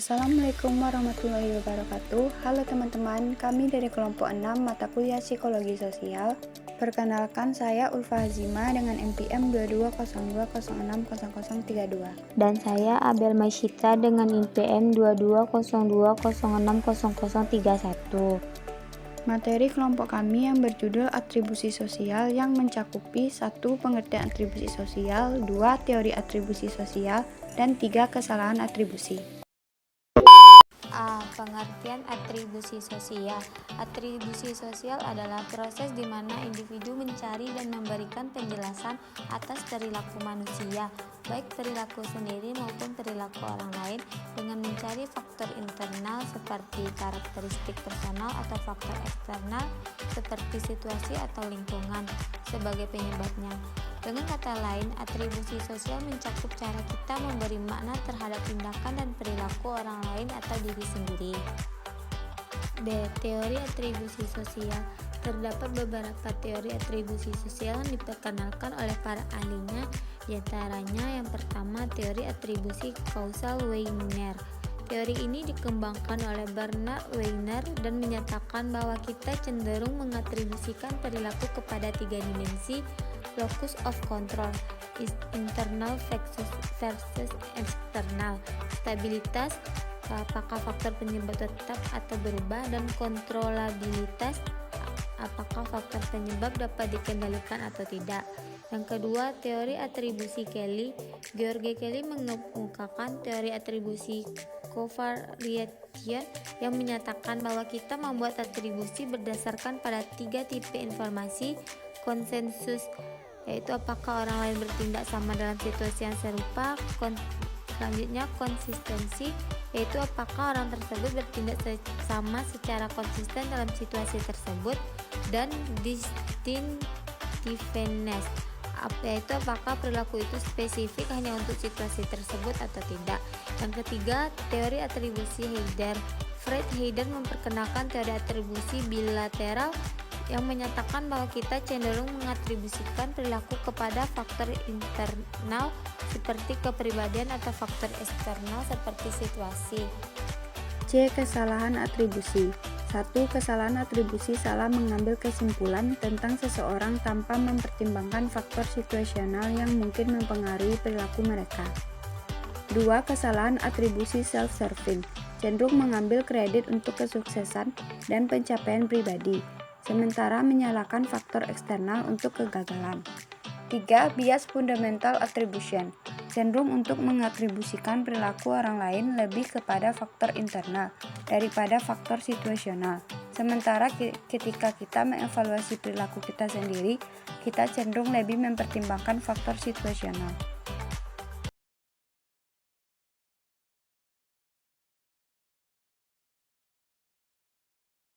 Assalamualaikum warahmatullahi wabarakatuh. Halo teman-teman, kami dari kelompok 6 mata kuliah Psikologi Sosial. Perkenalkan, saya Ulfa Hazima dengan NPM 2202060032. Dan saya Abel Maishita dengan NPM 2202060031. Materi kelompok kami yang berjudul atribusi sosial yang mencakupi 1. Pengertian atribusi sosial, 2. Teori atribusi sosial, dan 3. Kesalahan atribusi. A. Pengertian atribusi sosial. Atribusi sosial adalah proses di mana individu mencari dan memberikan penjelasan atas perilaku manusia, baik perilaku sendiri maupun perilaku orang lain, dengan mencari faktor internal seperti karakteristik personal atau faktor eksternal seperti situasi atau lingkungan sebagai penyebabnya. Dengan kata lain, atribusi sosial mencakup cara kita memberi makna terhadap tindakan dan perilaku orang lain atau diri sendiri. B. Teori atribusi sosial. Terdapat beberapa teori atribusi sosial yang diperkenalkan oleh para ahlinya, diantaranya yang pertama teori atribusi kausal Wigner. Teori ini dikembangkan oleh Bernard Wigner dan menyatakan bahwa kita cenderung mengatribusikan perilaku kepada 3 dimensi: locus of control, internal versus external, stabilitas, apakah faktor penyebab tetap atau berubah, dan kontrolabilitas, apakah faktor penyebab dapat dikendalikan atau tidak. Yang kedua, teori atribusi Kelly. George Kelly mengemukakan teori atribusi covariation yang menyatakan bahwa kita membuat atribusi berdasarkan pada 3 tipe informasi: konsensus, yaitu apakah orang lain bertindak sama dalam situasi yang serupa; selanjutnya konsistensi, yaitu apakah orang tersebut bertindak sama secara konsisten dalam situasi tersebut; dan distinctiveness, yaitu apakah perilaku itu spesifik hanya untuk situasi tersebut atau tidak. Yang ketiga, teori atribusi Heider. Fred Heider memperkenalkan teori atribusi bilateral yang menyatakan bahwa kita cenderung mengatribusikan perilaku kepada faktor internal seperti kepribadian atau faktor eksternal seperti situasi. C. Kesalahan atribusi. 1. Kesalahan atribusi salah mengambil kesimpulan tentang seseorang tanpa mempertimbangkan faktor situasional yang mungkin mempengaruhi perilaku mereka. 2. Kesalahan atribusi self-serving, cenderung mengambil kredit untuk kesuksesan dan pencapaian pribadi, sementara menyalahkan faktor eksternal untuk kegagalan. 3. Bias fundamental attribution, cenderung untuk mengatribusikan perilaku orang lain lebih kepada faktor internal daripada faktor situasional, sementara ketika kita mengevaluasi perilaku kita sendiri, kita cenderung lebih mempertimbangkan faktor situasional.